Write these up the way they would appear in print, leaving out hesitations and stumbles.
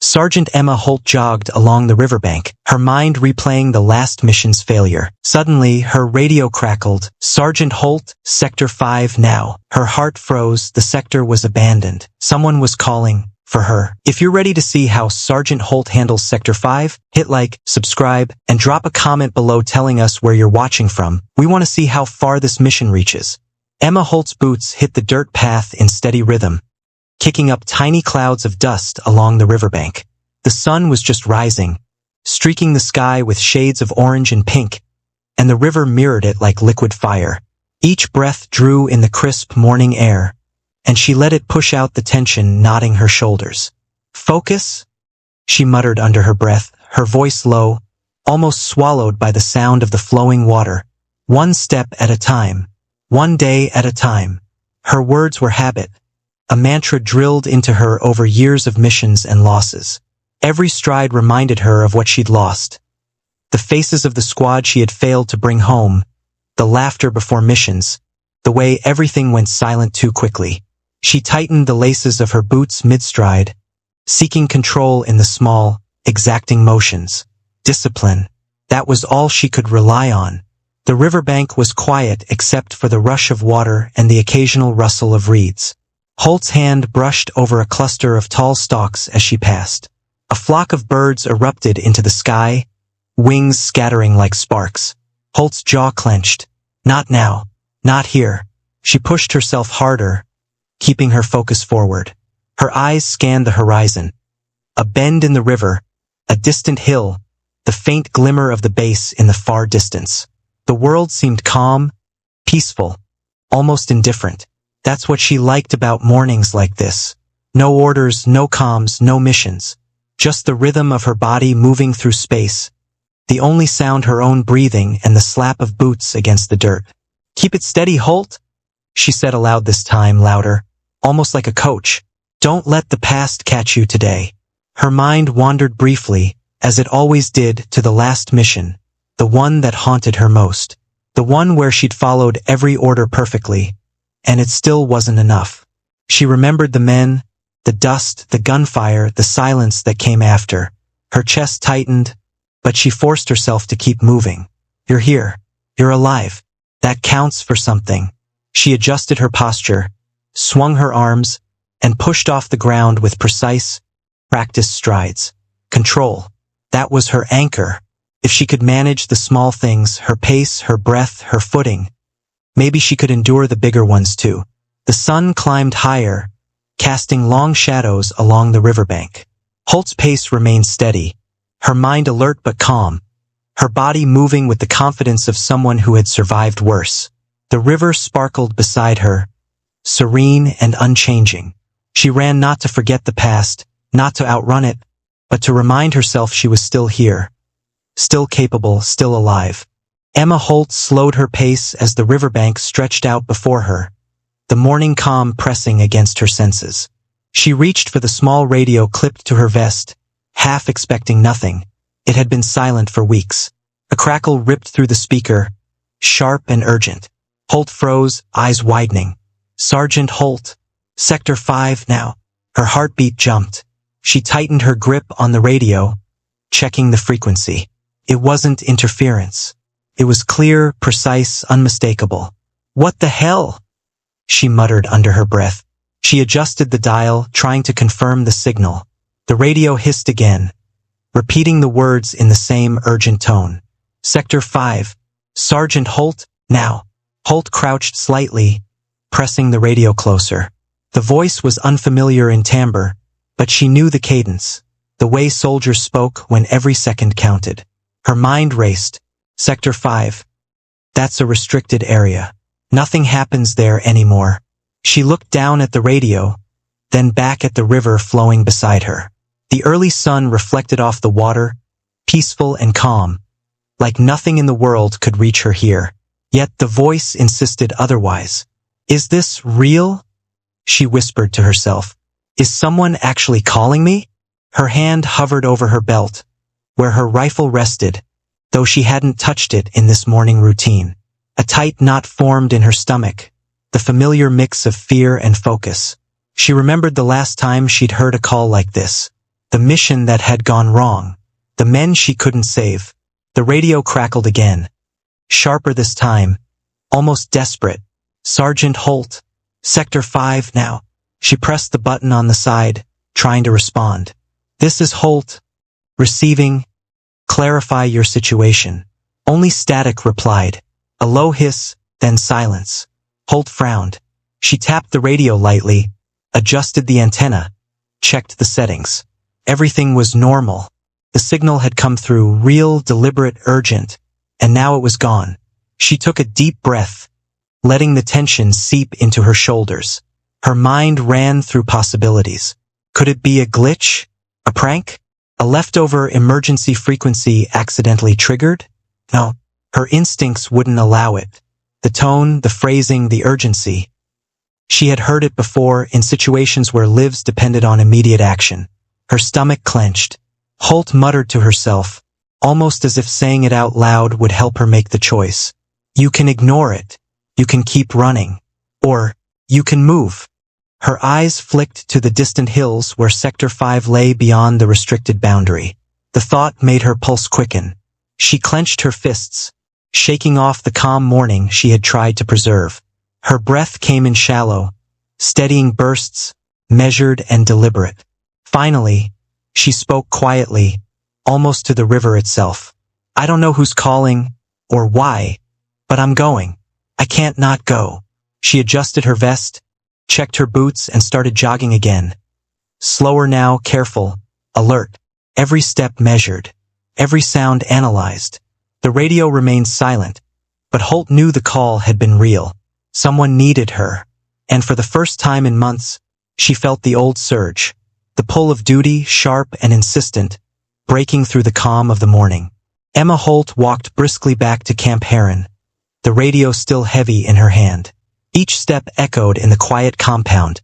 Sergeant Emma Holt jogged along the riverbank, her mind replaying the last mission's failure. Suddenly, her radio crackled. "Sergeant Holt, Sector 5 now." Her heart froze. The sector was abandoned. Someone was calling for her. If you're ready to see how Sergeant Holt handles Sector 5, hit like, subscribe, and drop a comment below telling us where you're watching from. We want to see how far this mission reaches. Emma Holt's boots hit the dirt path in steady rhythm, kicking up tiny clouds of dust along the riverbank. The sun was just rising, streaking the sky with shades of orange and pink, and the river mirrored it like liquid fire. Each breath drew in the crisp morning air, and she let it push out the tension knotting her shoulders. "Focus," she muttered under her breath, her voice low, almost swallowed by the sound of the flowing water. "One step at a time, one day at a time." Her words were habit, a mantra drilled into her over years of missions and losses. Every stride reminded her of what she'd lost. The faces of the squad she had failed to bring home, the laughter before missions, the way everything went silent too quickly. She tightened the laces of her boots mid-stride, seeking control in the small, exacting motions. Discipline. That was all she could rely on. The riverbank was quiet except for the rush of water and the occasional rustle of reeds. Holt's hand brushed over a cluster of tall stalks as she passed. A flock of birds erupted into the sky, wings scattering like sparks. Holt's jaw clenched. Not now. Not here. She pushed herself harder, keeping her focus forward. Her eyes scanned the horizon. A bend in the river, a distant hill, the faint glimmer of the base in the far distance. The world seemed calm, peaceful, almost indifferent. That's what she liked about mornings like this. No orders, no comms, no missions. Just the rhythm of her body moving through space. The only sound her own breathing and the slap of boots against the dirt. "Keep it steady, Holt," she said aloud this time, louder, almost like a coach. "Don't let the past catch you today." Her mind wandered briefly, as it always did, to the last mission, the one that haunted her most. The one where she'd followed every order perfectly, and it still wasn't enough. She remembered the men, the dust, the gunfire, the silence that came after. Her chest tightened, but she forced herself to keep moving. "You're here. You're alive. That counts for something." She adjusted her posture, swung her arms, and pushed off the ground with precise, practiced strides. Control. That was her anchor. If she could manage the small things, her pace, her breath, her footing, maybe she could endure the bigger ones too. The sun climbed higher, casting long shadows along the riverbank. Holt's pace remained steady, her mind alert but calm, her body moving with the confidence of someone who had survived worse. The river sparkled beside her, serene and unchanging. She ran not to forget the past, not to outrun it, but to remind herself she was still here, still capable, still alive. Emma Holt slowed her pace as the riverbank stretched out before her, the morning calm pressing against her senses. She reached for the small radio clipped to her vest, half expecting nothing. It had been silent for weeks. A crackle ripped through the speaker, sharp and urgent. Holt froze, eyes widening. "Sergeant Holt, Sector 5 now." Her heartbeat jumped. She tightened her grip on the radio, checking the frequency. It wasn't interference. It was clear, precise, unmistakable. "What the hell?" she muttered under her breath. She adjusted the dial, trying to confirm the signal. The radio hissed again, repeating the words in the same urgent tone. "Sector 5, Sergeant Holt, now." Holt crouched slightly, pressing the radio closer. The voice was unfamiliar in timbre, but she knew the cadence, the way soldiers spoke when every second counted. Her mind raced. "Sector 5. That's a restricted area. Nothing happens there anymore." She looked down at the radio, then back at the river flowing beside her. The early sun reflected off the water, peaceful and calm, like nothing in the world could reach her here. Yet the voice insisted otherwise. "Is this real?" she whispered to herself. "Is someone actually calling me?" Her hand hovered over her belt, where her rifle rested, though she hadn't touched it in this morning routine. A tight knot formed in her stomach, the familiar mix of fear and focus. She remembered the last time she'd heard a call like this. the mission that had gone wrong, the men she couldn't save. The radio crackled again. Sharper this time, almost desperate. Sergeant Holt, Sector 5 now. She pressed the button on the side, trying to respond. This is Holt. Receiving. Clarify your situation. Only static replied. A low hiss, then silence. Holt frowned. She tapped the radio lightly, adjusted the antenna, checked the settings. Everything was normal. The signal had come through, real, deliberate, urgent, and now it was gone. She took a deep breath, letting the tension seep into her shoulders. Her mind ran through possibilities. Could it be a glitch? A prank? A leftover emergency frequency accidentally triggered? No, her instincts wouldn't allow it. The tone, the phrasing, the urgency. She had heard it before in situations where lives depended on immediate action. Her stomach clenched. Holt muttered to herself, almost as if saying it out loud would help her make the choice. You can ignore it. You can keep running. Or, you can move. Her eyes flicked to the distant hills where Sector 5 lay beyond the restricted boundary. The thought made her pulse quicken. She clenched her fists, shaking off the calm morning she had tried to preserve. Her breath came in shallow, steadying bursts, measured and deliberate. Finally, she spoke quietly, almost to the river itself. I don't know who's calling, or why, but I'm going. I can't not go. She adjusted her vest, checked her boots and started jogging again. Slower now, careful, alert. Every step measured, every sound analyzed. The radio remained silent, but Holt knew the call had been real. Someone needed her, and for the first time in months, she felt the old surge, the pull of duty, sharp and insistent, breaking through the calm of the morning. Emma Holt walked briskly back to Camp Heron, the radio still heavy in her hand. Each step echoed in the quiet compound,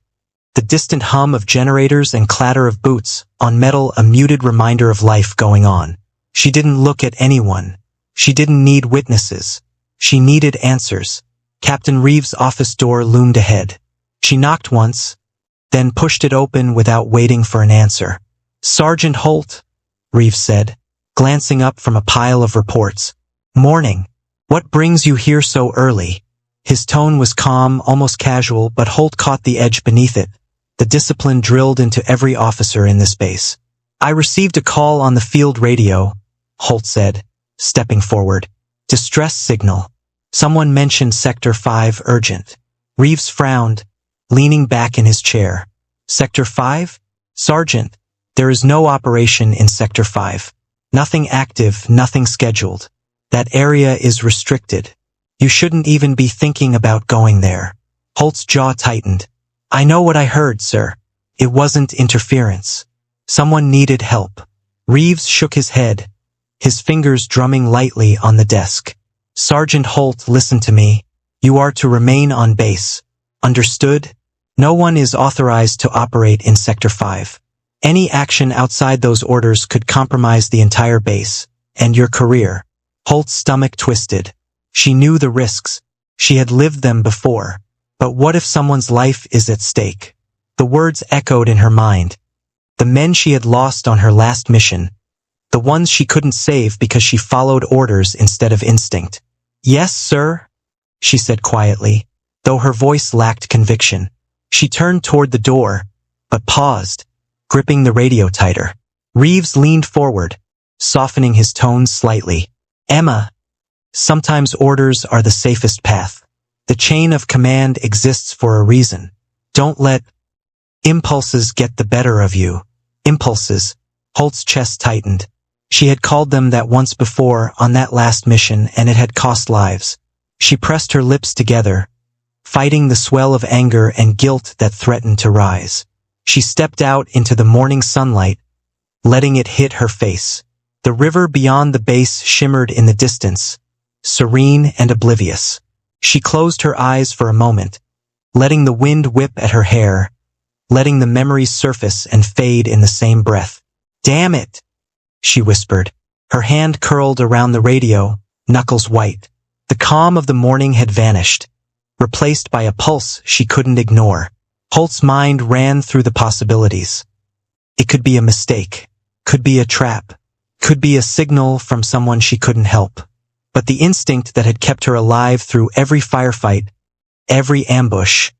the distant hum of generators and clatter of boots on metal, a muted reminder of life going on. She didn't look at anyone. She didn't need witnesses. She needed answers. Captain Reeves' office door loomed ahead. She knocked once, then pushed it open without waiting for an answer. Sergeant Holt, Reeves said, glancing up from a pile of reports. Morning. What brings you here so early? His tone was calm, almost casual, but Holt caught the edge beneath it, the discipline drilled into every officer in this base. I received a call on the field radio, Holt said, stepping forward. Distress signal. Someone mentioned Sector 5 urgent. Reeves frowned, leaning back in his chair. Sector 5? Sergeant, there is no operation in Sector 5. Nothing active, nothing scheduled. That area is restricted. You shouldn't even be thinking about going there. Holt's jaw tightened. I know what I heard, sir. It wasn't interference. Someone needed help. Reeves shook his head, his fingers drumming lightly on the desk. Sergeant Holt, listen to me. You are to remain on base. Understood? No one is authorized to operate in Sector 5. Any action outside those orders could compromise the entire base, and your career. Holt's stomach twisted. She knew the risks. She had lived them before. But what if someone's life is at stake? The words echoed in her mind. The men she had lost on her last mission. The ones she couldn't save because she followed orders instead of instinct. Yes, sir, she said quietly, though her voice lacked conviction. She turned toward the door, but paused, gripping the radio tighter. Reeves leaned forward, softening his tone slightly. Emma, sometimes orders are the safest path. The chain of command exists for a reason. Don't let impulses get the better of you. Impulses. Holt's chest tightened. She had called them that once before on that last mission, and it had cost lives. She pressed her lips together, fighting the swell of anger and guilt that threatened to rise. She stepped out into the morning sunlight, letting it hit her face. The river beyond the base shimmered in the distance, serene and oblivious. She closed her eyes for a moment, letting the wind whip at her hair, letting the memories surface and fade in the same breath. Damn it, she whispered. Her hand curled around the radio, knuckles white. The calm of the morning had vanished, replaced by a pulse she couldn't ignore. Holt's mind ran through the possibilities. It could be a mistake, could be a trap, could be a signal from someone she couldn't help. But the instinct that had kept her alive through every firefight, every ambush,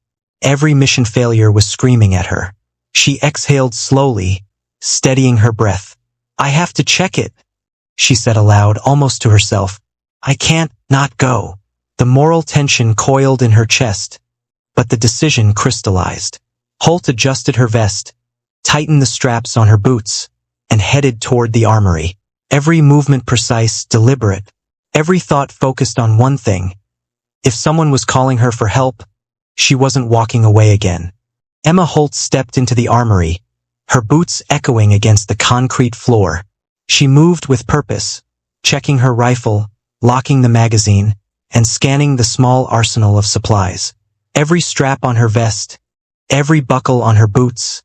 every mission failure was screaming at her. She exhaled slowly, steadying her breath. "I have to check it," she said aloud, almost to herself. "I can't not go." The moral tension coiled in her chest, but the decision crystallized. Holt adjusted her vest, tightened the straps on her boots, and headed toward the armory. Every movement precise, deliberate, every thought focused on one thing. If someone was calling her for help, she wasn't walking away again. Emma Holt stepped into the armory, her boots echoing against the concrete floor. She moved with purpose, checking her rifle, locking the magazine, and scanning the small arsenal of supplies. Every strap on her vest, every buckle on her boots,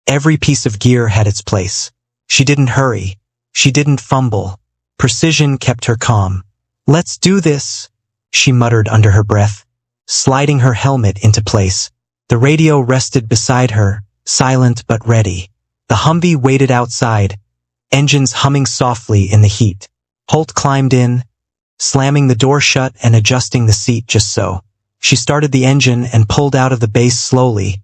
every piece of gear had its place. She didn't hurry. She didn't fumble. Precision kept her calm. "Let's do this," she muttered under her breath, sliding her helmet into place. The radio rested beside her, silent but ready. The Humvee waited outside, engines humming softly in the heat. Holt climbed in, slamming the door shut and adjusting the seat just so. She started the engine and pulled out of the base slowly,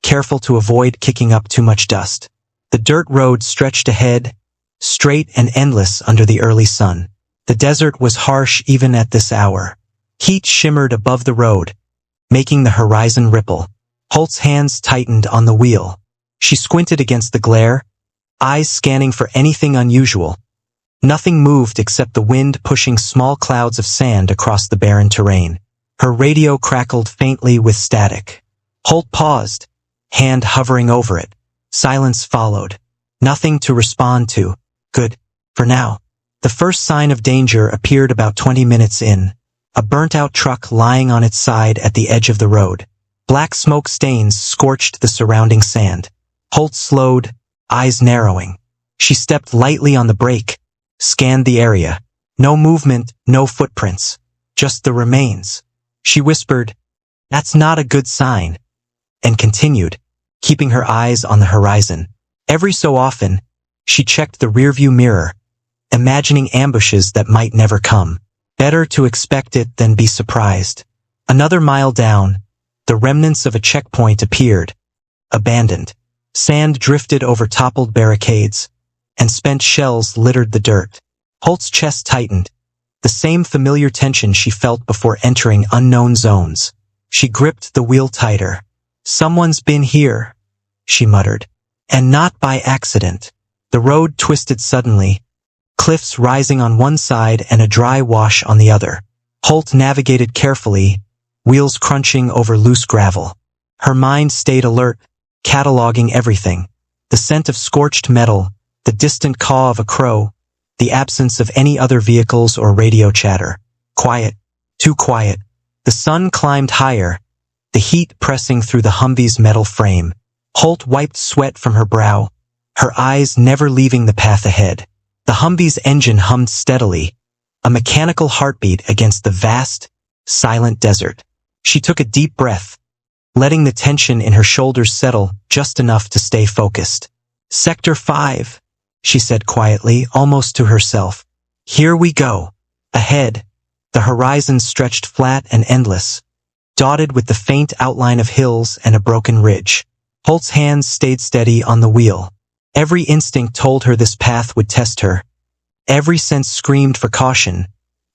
careful to avoid kicking up too much dust. The dirt road stretched ahead, straight and endless under the early sun. The desert was harsh even at this hour. Heat shimmered above the road, making the horizon ripple. Holt's hands tightened on the wheel. She squinted against the glare, eyes scanning for anything unusual. Nothing moved except the wind pushing small clouds of sand across the barren terrain. Her radio crackled faintly with static. Holt paused, hand hovering over it. Silence followed. Nothing to respond to. Good, for now. The first sign of danger appeared about 20 minutes in. A burnt-out truck lying on its side at the edge of the road. Black smoke stains scorched the surrounding sand. Holt slowed, eyes narrowing. She stepped lightly on the brake, scanned the area. No movement, no footprints. Just the remains. She whispered, "That's not a good sign," and continued, keeping her eyes on the horizon. Every so often, she checked the rearview mirror, imagining ambushes that might never come. Better to expect it than be surprised. Another mile down, the remnants of a checkpoint appeared, abandoned. Sand drifted over toppled barricades, and spent shells littered the dirt. Holt's chest tightened, the same familiar tension she felt before entering unknown zones. She gripped the wheel tighter. "Someone's been here," she muttered. "And not by accident." The road twisted suddenly, cliffs rising on one side and a dry wash on the other. Holt navigated carefully, wheels crunching over loose gravel. Her mind stayed alert, cataloging everything. The scent of scorched metal, the distant caw of a crow, the absence of any other vehicles or radio chatter. Quiet, too quiet. The sun climbed higher, the heat pressing through the Humvee's metal frame. Holt wiped sweat from her brow, her eyes never leaving the path ahead. The Humvee's engine hummed steadily, a mechanical heartbeat against the vast, silent desert. She took a deep breath, letting the tension in her shoulders settle just enough to stay focused. "Sector 5, she said quietly, almost to herself. "Here we go." Ahead, the horizon stretched flat and endless, dotted with the faint outline of hills and a broken ridge. Holt's hands stayed steady on the wheel. Every instinct told her this path would test her. Every sense screamed for caution,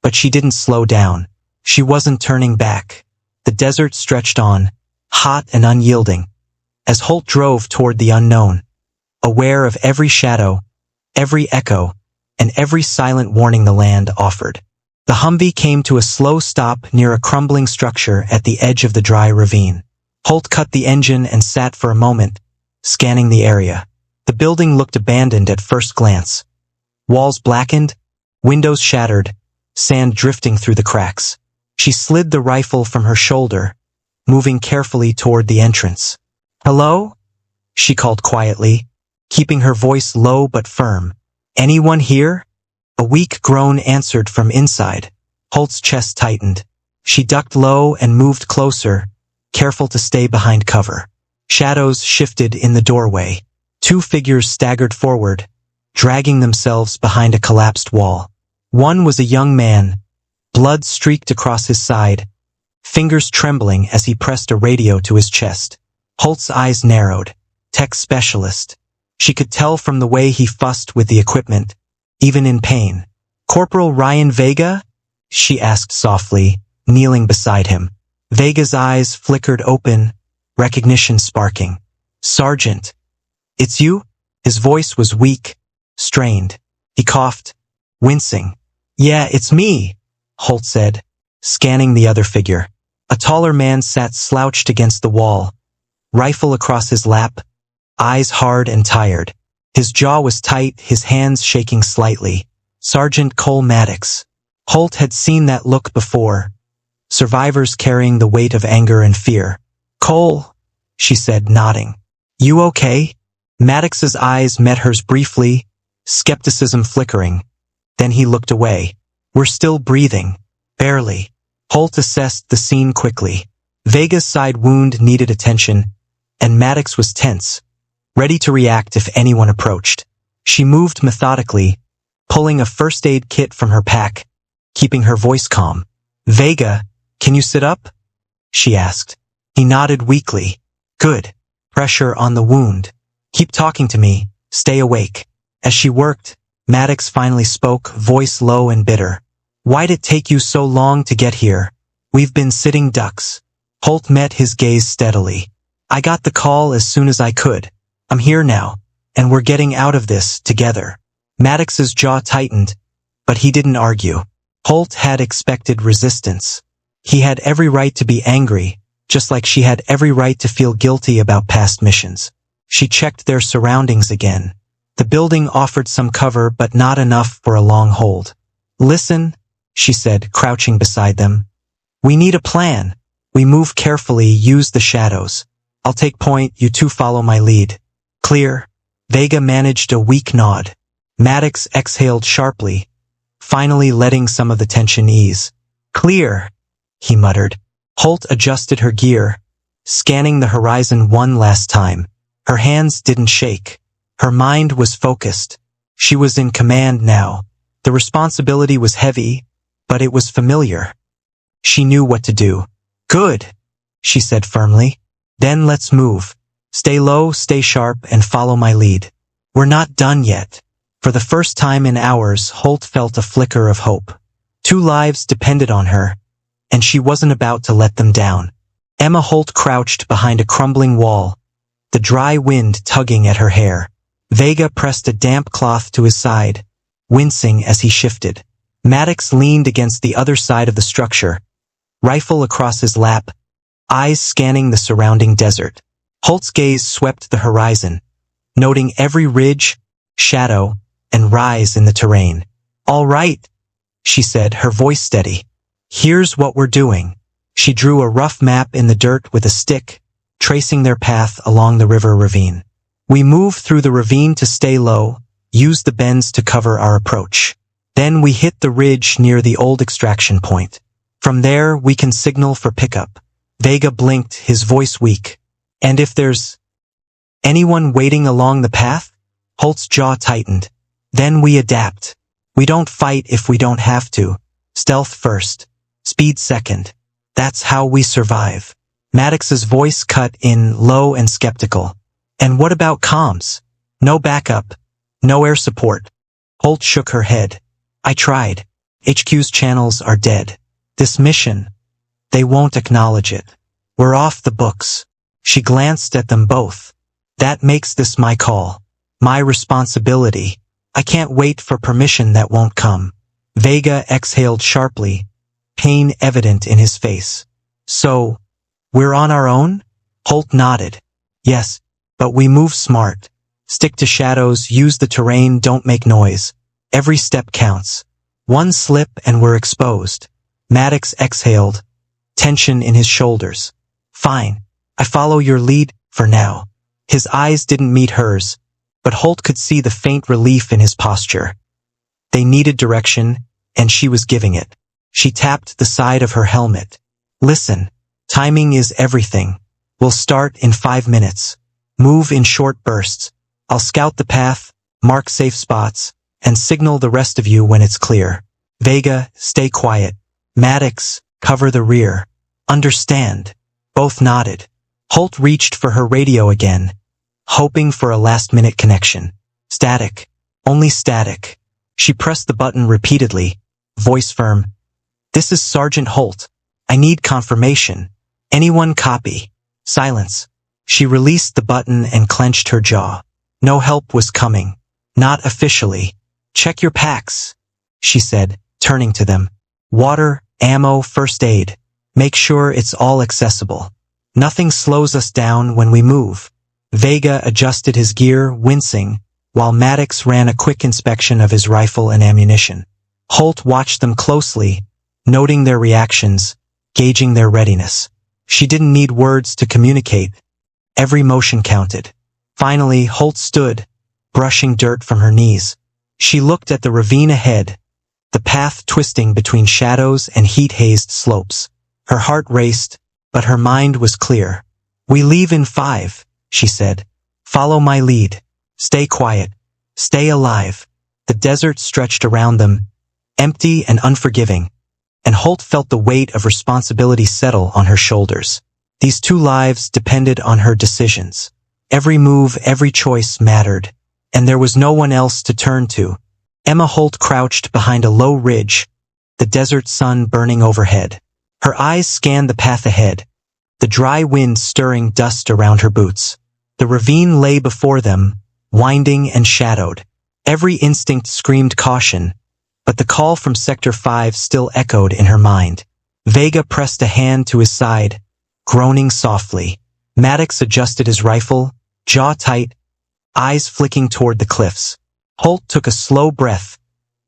but she didn't slow down. She wasn't turning back. The desert stretched on, hot and unyielding, as Holt drove toward the unknown, aware of every shadow, every echo, and every silent warning the land offered. The Humvee came to a slow stop near a crumbling structure at the edge of the dry ravine. Holt cut the engine and sat for a moment, scanning the area. The building looked abandoned at first glance. Walls blackened, windows shattered, sand drifting through the cracks. She slid the rifle from her shoulder, moving carefully toward the entrance. "Hello?" she called quietly, keeping her voice low but firm. "Anyone here?" A weak groan answered from inside. Holt's chest tightened. She ducked low and moved closer, careful to stay behind cover. Shadows shifted in the doorway. Two figures staggered forward, dragging themselves behind a collapsed wall. One was a young man, blood streaked across his side, fingers trembling as he pressed a radio to his chest. Holt's eyes narrowed. Tech specialist. She could tell from the way he fussed with the equipment, even in pain. Corporal Ryan Vega? She asked softly, kneeling beside him. Vega's eyes flickered open, recognition sparking. Sergeant. It's you? His voice was weak, strained. He coughed, wincing. Yeah, it's me, Holt said, scanning the other figure. A taller man sat slouched against the wall, rifle across his lap, eyes hard and tired. His jaw was tight, his hands shaking slightly. Sergeant Cole Maddox. Holt had seen that look before. Survivors carrying the weight of anger and fear. Cole, she said, nodding. You okay? Maddox's eyes met hers briefly, skepticism flickering. Then he looked away. We're still breathing. Barely. Holt assessed the scene quickly. Vega's side wound needed attention, and Maddox was tense, ready to react if anyone approached. She moved methodically, pulling a first aid kit from her pack, keeping her voice calm. Vega, can you sit up? She asked. He nodded weakly. Good. Pressure on the wound. Keep talking to me. Stay awake. As she worked, Maddox finally spoke, voice low and bitter. Why'd it take you so long to get here? We've been sitting ducks. Holt met his gaze steadily. I got the call as soon as I could. I'm here now, and we're getting out of this together. Maddox's jaw tightened, but he didn't argue. Holt had expected resistance. He had every right to be angry, just like she had every right to feel guilty about past missions. She checked their surroundings again. The building offered some cover, but not enough for a long hold. Listen, she said, crouching beside them. We need a plan. We move carefully, use the shadows. I'll take point, you two follow my lead. Clear. Vega managed a weak nod. Maddox exhaled sharply, finally letting some of the tension ease. Clear, he muttered. Holt adjusted her gear, scanning the horizon one last time. Her hands didn't shake. Her mind was focused. She was in command now. The responsibility was heavy, but it was familiar. She knew what to do. Good, she said firmly. Then let's move. Stay low, stay sharp, and follow my lead. We're not done yet. For the first time in hours, Holt felt a flicker of hope. 2 lives depended on her, and she wasn't about to let them down. Emma Holt crouched behind a crumbling wall, the dry wind tugging at her hair. Vega pressed a damp cloth to his side, wincing as he shifted. Maddox leaned against the other side of the structure, rifle across his lap, eyes scanning the surrounding desert. Holt's gaze swept the horizon, noting every ridge, shadow, and rise in the terrain. All right, she said, her voice steady. Here's what we're doing. She drew a rough map in the dirt with a stick, tracing their path along the river ravine. We move through the ravine to stay low, use the bends to cover our approach. Then we hit the ridge near the old extraction point. From there, we can signal for pickup. Vega blinked, his voice weak. And if there's anyone waiting along the path? Holt's jaw tightened. Then we adapt. We don't fight if we don't have to. Stealth first. Speed second. That's how we survive. Maddox's voice cut in low and skeptical. And what about comms? No backup. No air support. Holt shook her head. I tried. HQ's channels are dead. This mission, they won't acknowledge it. We're off the books. She glanced at them both. That makes this my call. My responsibility. I can't wait for permission that won't come. Vega exhaled sharply, pain evident in his face. So, we're on our own? Holt nodded. Yes, but we move smart. Stick to shadows, use the terrain, don't make noise. Every step counts. One slip and we're exposed. Maddox exhaled, tension in his shoulders. Fine. I follow your lead, for now. His eyes didn't meet hers, but Holt could see the faint relief in his posture. They needed direction, and she was giving it. She tapped the side of her helmet. Listen, timing is everything. We'll start in 5 minutes. Move in short bursts. I'll scout the path, mark safe spots, and signal the rest of you when it's clear. Vega, stay quiet. Maddox, cover the rear. Understand. Both nodded. Holt reached for her radio again, hoping for a last-minute connection. Static. Only static. She pressed the button repeatedly, voice firm. This is Sergeant Holt. I need confirmation. Anyone copy? Silence. She released the button and clenched her jaw. No help was coming. Not officially. Check your packs, she said, turning to them. Water, ammo, first aid. Make sure it's all accessible. Nothing slows us down when we move. Vega adjusted his gear, wincing, while Maddox ran a quick inspection of his rifle and ammunition. Holt watched them closely, noting their reactions, gauging their readiness. She didn't need words to communicate. Every motion counted. Finally, Holt stood, brushing dirt from her knees. She looked at the ravine ahead, the path twisting between shadows and heat-hazed slopes. Her heart raced, but her mind was clear. We leave in 5, she said. Follow my lead. Stay quiet. Stay alive. The desert stretched around them, empty and unforgiving, and Holt felt the weight of responsibility settle on her shoulders. These 2 lives depended on her decisions. Every move, every choice mattered, and there was no one else to turn to. Emma Holt crouched behind a low ridge, the desert sun burning overhead. Her eyes scanned the path ahead, the dry wind stirring dust around her boots. The ravine lay before them, winding and shadowed. Every instinct screamed caution, but the call from Sector 5 still echoed in her mind. Vega pressed a hand to his side, groaning softly. Maddox adjusted his rifle, jaw tight, eyes flicking toward the cliffs. Holt took a slow breath,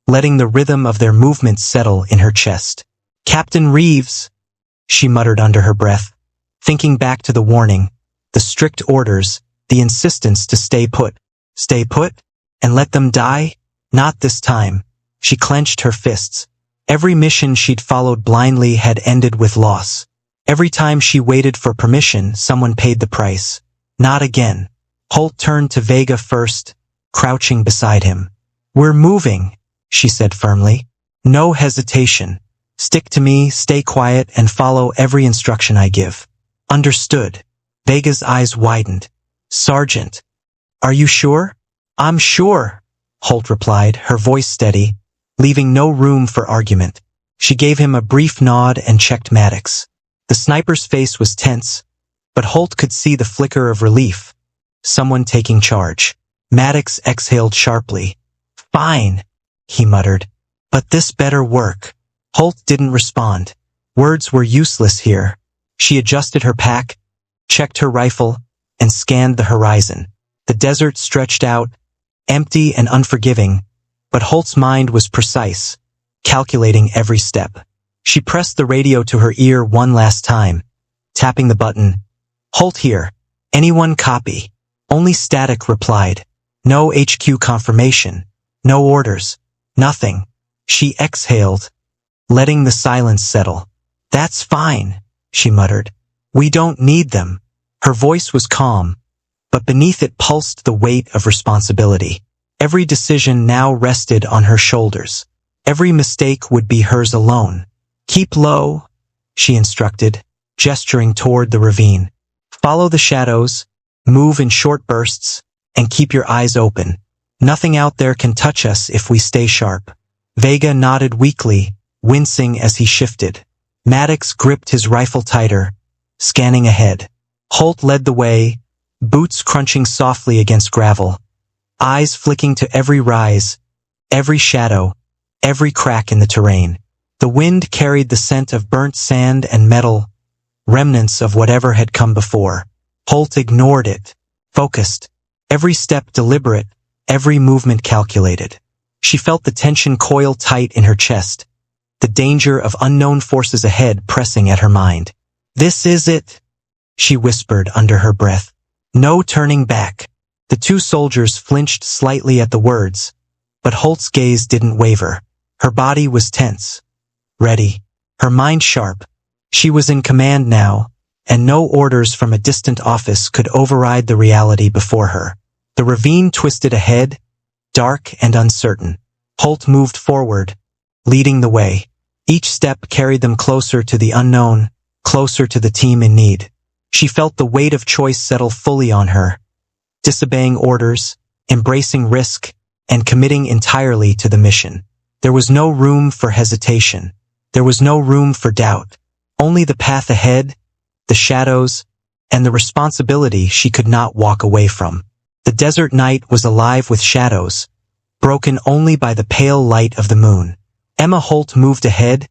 letting the rhythm of their movements settle in her chest. Captain Reeves, she muttered under her breath, thinking back to the warning, the strict orders, the insistence to stay put. Stay put? And let them die? Not this time. She clenched her fists. Every mission she'd followed blindly had ended with loss. Every time she waited for permission, someone paid the price. Not again. Holt turned to Vega first, crouching beside him. We're moving, she said firmly. No hesitation. Stick to me, stay quiet, and follow every instruction I give. Understood. Vega's eyes widened. Sergeant. Are you sure? I'm sure, Holt replied, her voice steady, leaving no room for argument. She gave him a brief nod and checked Maddox. The sniper's face was tense, but Holt could see the flicker of relief. Someone taking charge. Maddox exhaled sharply. Fine, he muttered. But this better work. Holt didn't respond. Words were useless here. She adjusted her pack, checked her rifle, and scanned the horizon. The desert stretched out, empty and unforgiving, but Holt's mind was precise, calculating every step. She pressed the radio to her ear one last time, tapping the button. Holt here. Anyone copy? Only static replied. No HQ confirmation. No orders. Nothing. She exhaled, letting the silence settle. That's fine, she muttered. We don't need them. Her voice was calm, but beneath it pulsed the weight of responsibility. Every decision now rested on her shoulders. Every mistake would be hers alone. Keep low, she instructed, gesturing toward the ravine. Follow the shadows, move in short bursts, and keep your eyes open. Nothing out there can touch us if we stay sharp. Vega nodded weakly, wincing as he shifted. Maddox gripped his rifle tighter, scanning ahead. Holt led the way, boots crunching softly against gravel, eyes flicking to every rise, every shadow, every crack in the terrain. The wind carried the scent of burnt sand and metal, remnants of whatever had come before. Holt ignored it, focused, every step deliberate, every movement calculated. She felt the tension coil tight in her chest, the danger of unknown forces ahead pressing at her mind. This is it, she whispered under her breath. No turning back. The 2 soldiers flinched slightly at the words, but Holt's gaze didn't waver. Her body was tense, ready, her mind sharp. She was in command now, and no orders from a distant office could override the reality before her. The ravine twisted ahead, dark and uncertain. Holt moved forward, leading the way. Each step carried them closer to the unknown, closer to the team in need. She felt the weight of choice settle fully on her, disobeying orders, embracing risk, and committing entirely to the mission. There was no room for hesitation. There was no room for doubt. Only the path ahead, the shadows, and the responsibility she could not walk away from. The desert night was alive with shadows, broken only by the pale light of the moon. Emma Holt moved ahead,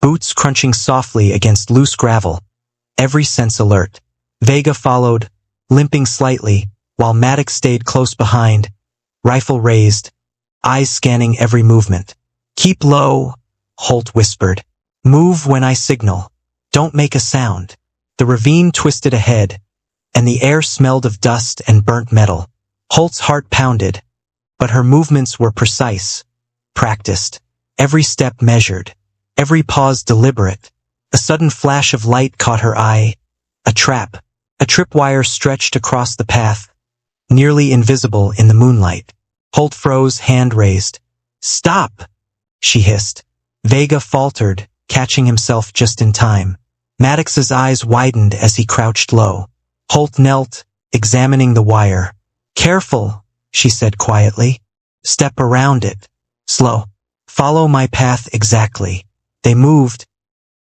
boots crunching softly against loose gravel, every sense alert. Vega followed, limping slightly, while Maddox stayed close behind, rifle raised, eyes scanning every movement. "Keep low," Holt whispered. "Move when I signal. Don't make a sound." The ravine twisted ahead, and the air smelled of dust and burnt metal. Holt's heart pounded, but her movements were precise, practiced, every step measured, every pause deliberate. A sudden flash of light caught her eye. A trap, a tripwire stretched across the path, nearly invisible in the moonlight. Holt froze, hand raised. "Stop!" she hissed. Vega faltered, catching himself just in time. Maddox's eyes widened as he crouched low. Holt knelt, examining the wire. "Careful," she said quietly. "Step around it. Slow. Follow my path exactly." They moved,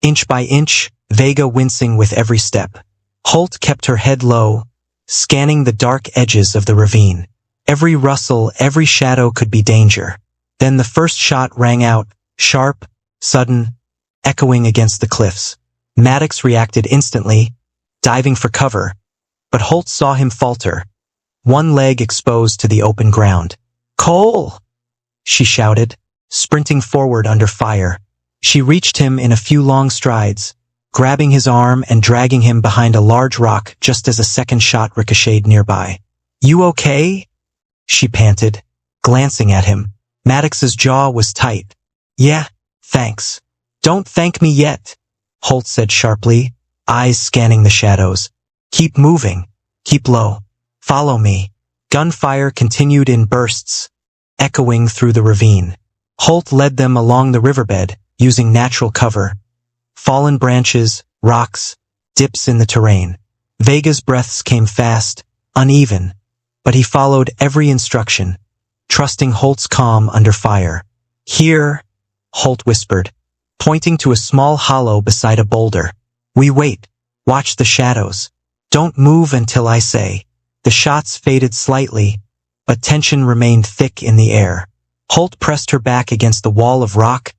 inch by inch, Vega wincing with every step. Holt kept her head low, scanning the dark edges of the ravine. Every rustle, every shadow could be danger. Then the first shot rang out, sharp, sudden, echoing against the cliffs. Maddox reacted instantly, diving for cover, but Holt saw him falter, one leg exposed to the open ground. "Cole!" she shouted, sprinting forward under fire. She reached him in a few long strides, grabbing his arm and dragging him behind a large rock just as a second shot ricocheted nearby. "You okay?" she panted, glancing at him. Maddox's jaw was tight. "Yeah, thanks." "Don't thank me yet," Holt said sharply, eyes scanning the shadows. "Keep moving. Keep low. Follow me." Gunfire continued in bursts, echoing through the ravine. Holt led them along the riverbed, using natural cover. Fallen branches, rocks, dips in the terrain. Vega's breaths came fast, uneven, but he followed every instruction, trusting Holt's calm under fire. "Here," Holt whispered, pointing to a small hollow beside a boulder. "We wait. Watch the shadows. Don't move until I say." The shots faded slightly, but tension remained thick in the air. Holt pressed her back against the wall of rock,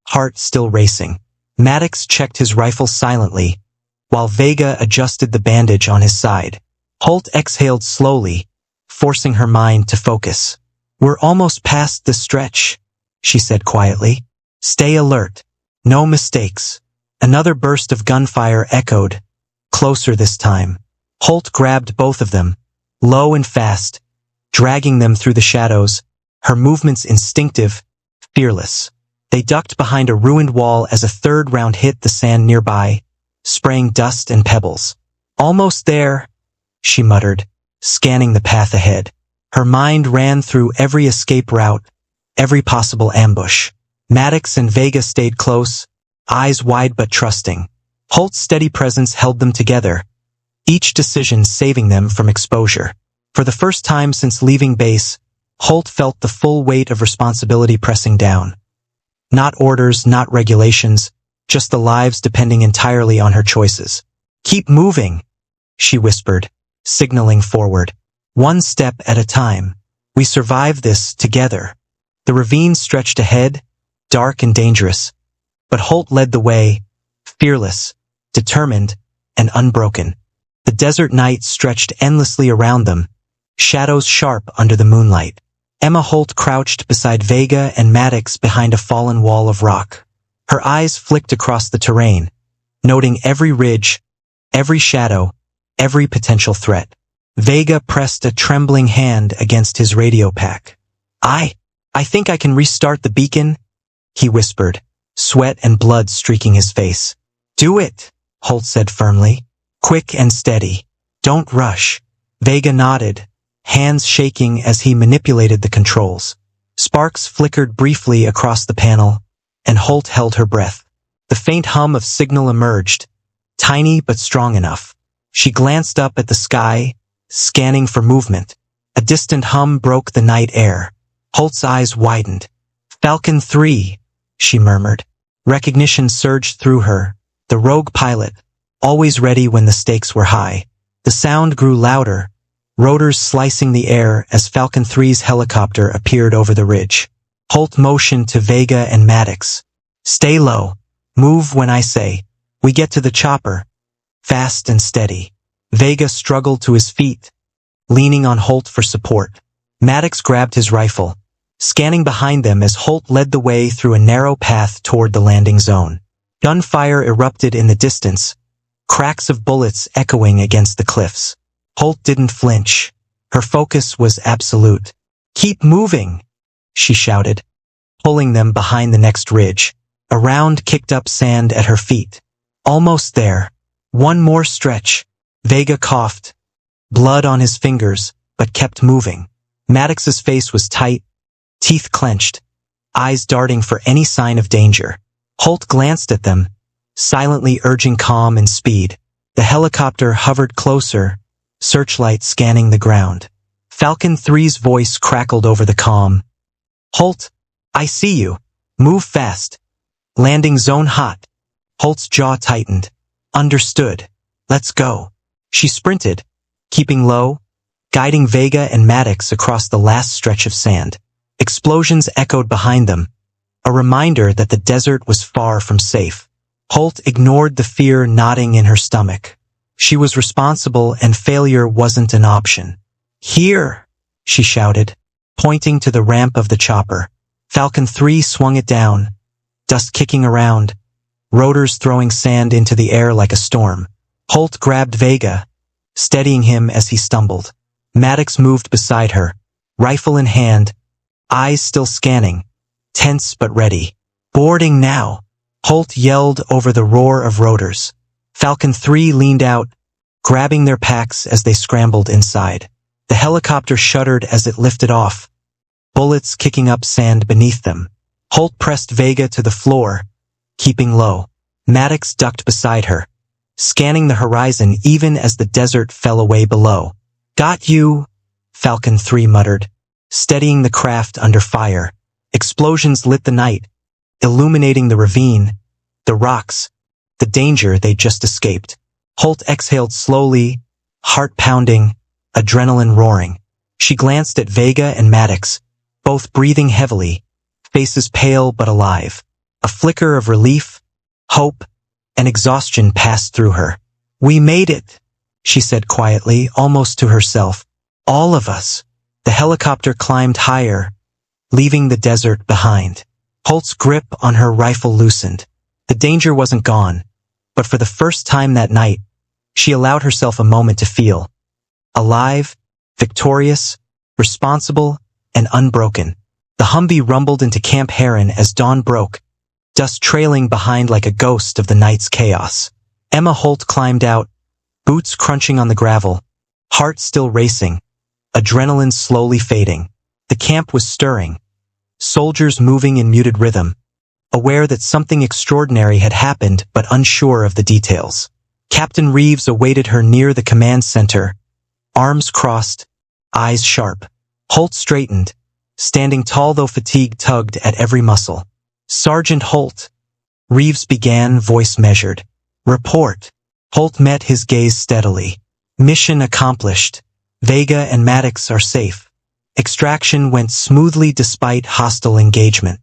heart still racing. Maddox checked his rifle silently, while Vega adjusted the bandage on his side. Holt exhaled slowly, forcing her mind to focus. "We're almost past the stretch," she said quietly. "Stay alert. No mistakes." Another burst of gunfire echoed, closer this time. Holt grabbed both of them, low and fast, dragging them through the shadows, her movements instinctive, fearless. They ducked behind a ruined wall as a third round hit the sand nearby, spraying dust and pebbles. "Almost there," she muttered, scanning the path ahead. Her mind ran through every escape route, every possible ambush. Maddox and Vega stayed close, eyes wide but trusting. Holt's steady presence held them together, each decision saving them from exposure. For the first time since leaving base, Holt felt the full weight of responsibility pressing down. Not orders, not regulations, just the lives depending entirely on her choices. "Keep moving," she whispered, signaling forward. "One step at a time. We survive this together." The ravine stretched ahead, dark and dangerous, but Holt led the way, fearless, determined, and unbroken. The desert night stretched endlessly around them, shadows sharp under the moonlight. Emma Holt crouched beside Vega and Maddox behind a fallen wall of rock. Her eyes flicked across the terrain, noting every ridge, every shadow, every potential threat. Vega pressed a trembling hand against his radio pack. I think I can restart the beacon," he whispered, sweat and blood streaking his face. "Do it," Holt said firmly. "Quick and steady. Don't rush." Vega nodded, hands shaking as he manipulated the controls. Sparks flickered briefly across the panel, and Holt held her breath. The faint hum of signal emerged, tiny but strong enough. She glanced up at the sky, scanning for movement. A distant hum broke the night air. Holt's eyes widened. "Falcon 3, she murmured. Recognition surged through her. The rogue pilot, always ready when the stakes were high. The sound grew louder, rotors slicing the air as Falcon 3's helicopter appeared over the ridge. Holt motioned to Vega and Maddox. "Stay low. Move when I say. We get to the chopper. Fast and steady." Vega struggled to his feet, leaning on Holt for support. Maddox grabbed his rifle, scanning behind them as Holt led the way through a narrow path toward the landing zone. Gunfire erupted in the distance, cracks of bullets echoing against the cliffs. Holt didn't flinch. Her focus was absolute. "Keep moving," she shouted, pulling them behind the next ridge. A round kicked up sand at her feet. "Almost there. One more stretch." Vega coughed, blood on his fingers, but kept moving. Maddox's face was tight, teeth clenched, eyes darting for any sign of danger. Holt glanced at them, silently urging calm and speed. The helicopter hovered closer, searchlight scanning the ground. Falcon 3's voice crackled over the comm. "Holt, I see you. Move fast. Landing zone hot." Holt's jaw tightened. "Understood. Let's go." She sprinted, keeping low, guiding Vega and Maddox across the last stretch of sand. Explosions echoed behind them, a reminder that the desert was far from safe. Holt ignored the fear knotting in her stomach. She was responsible and failure wasn't an option. "Here," she shouted, pointing to the ramp of the chopper. Falcon 3 swung it down, dust kicking around, rotors throwing sand into the air like a storm. Holt grabbed Vega, steadying him as he stumbled. Maddox moved beside her, rifle in hand, eyes still scanning, tense but ready. "Boarding now," Holt yelled over the roar of rotors. Falcon 3 leaned out, grabbing their packs as they scrambled inside. The helicopter shuddered as it lifted off, bullets kicking up sand beneath them. Holt pressed Vega to the floor, keeping low. Maddox ducked beside her, scanning the horizon even as the desert fell away below. "Got you," Falcon 3 muttered, steadying the craft under fire. Explosions lit the night, illuminating the ravine, the rocks, the danger they'd just escaped. Holt exhaled slowly, heart pounding, adrenaline roaring. She glanced at Vega and Maddox, both breathing heavily, faces pale but alive. A flicker of relief, hope, and exhaustion passed through her. "We made it," she said quietly, almost to herself. "All of us." The helicopter climbed higher, leaving the desert behind. Holt's grip on her rifle loosened. The danger wasn't gone, but for the first time that night, she allowed herself a moment to feel alive, victorious, responsible, and unbroken. The Humvee rumbled into Camp Heron as dawn broke, dust trailing behind like a ghost of the night's chaos. Emma Holt climbed out, boots crunching on the gravel, heart still racing, adrenaline slowly fading. The camp was stirring, soldiers moving in muted rhythm, aware that something extraordinary had happened but unsure of the details. Captain Reeves awaited her near the command center, arms crossed, eyes sharp. Holt straightened, standing tall though fatigue tugged at every muscle. "Sergeant Holt," Reeves began, voice measured. "Report." Holt met his gaze steadily. "Mission accomplished. Vega and Maddox are safe. Extraction went smoothly despite hostile engagement."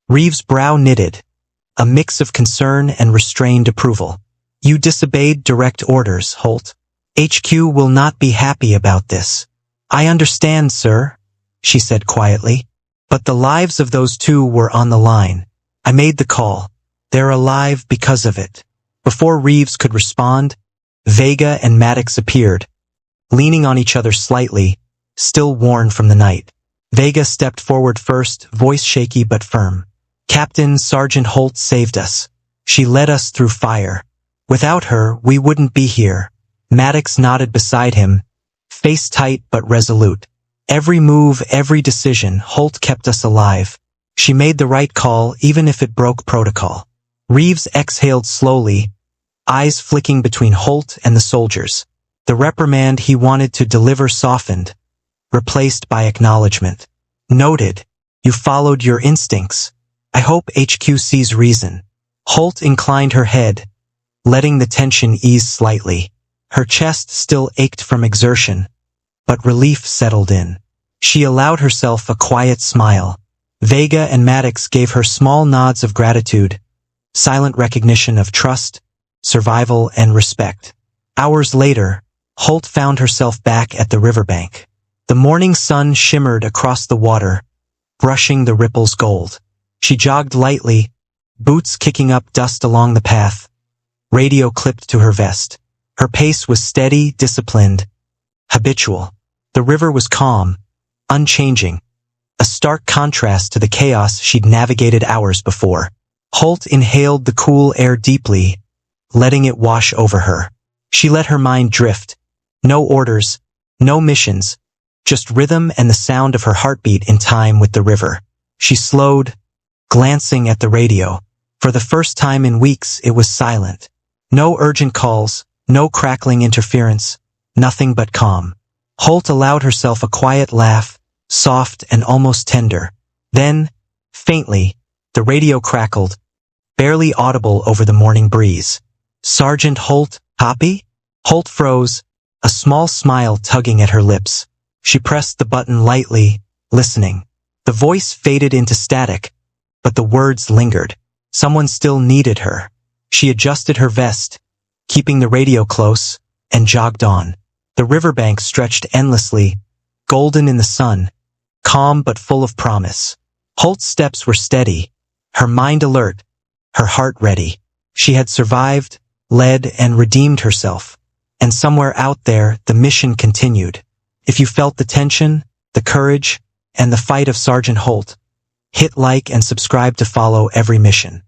Reeves' brow knitted, a mix of concern and restrained approval. "You disobeyed direct orders, Holt. HQ will not be happy about this." "I understand, sir," she said quietly. "But the lives of those two were on the line. I made the call. They're alive because of it." Before Reeves could respond, Vega and Maddox appeared, leaning on each other slightly, still worn from the night. Vega stepped forward first, voice shaky but firm. "Captain, Sergeant Holt saved us. She led us through fire. Without her, we wouldn't be here." Maddox nodded beside him, face tight but resolute. Every move, every decision, Holt kept us alive. She made the right call, even if it broke protocol. Reeves exhaled slowly, eyes flicking between Holt and the soldiers. The reprimand he wanted to deliver softened, replaced by acknowledgement. Noted. You followed your instincts. I hope HQ sees reason. Holt inclined her head, letting the tension ease slightly. Her chest still ached from exertion, but relief settled in. She allowed herself a quiet smile. Vega and Maddox gave her small nods of gratitude, silent recognition of trust, survival, and respect. Hours later, Holt found herself back at the riverbank. The morning sun shimmered across the water, brushing the ripples gold. She jogged lightly, boots kicking up dust along the path, radio clipped to her vest. Her pace was steady, disciplined, habitual. The river was calm, unchanging, a stark contrast to the chaos she'd navigated hours before. Holt inhaled the cool air deeply, letting it wash over her. She let her mind drift. No orders, no missions, just rhythm and the sound of her heartbeat in time with the river. She slowed, glancing at the radio. For the first time in weeks, it was silent. No urgent calls, no crackling interference, nothing but calm. Holt allowed herself a quiet laugh, soft and almost tender. Then, faintly, the radio crackled, barely audible over the morning breeze. Sergeant Holt, copy? Holt froze, a small smile tugging at her lips. She pressed the button lightly, listening. The voice faded into static, but the words lingered. Someone still needed her. She adjusted her vest, keeping the radio close, and jogged on. The riverbank stretched endlessly, golden in the sun, calm but full of promise. Holt's steps were steady, her mind alert, her heart ready. She had survived, led, and redeemed herself. And somewhere out there, the mission continued. If you felt the tension, the courage, and the fight of Sergeant Holt, hit like and subscribe to follow every mission.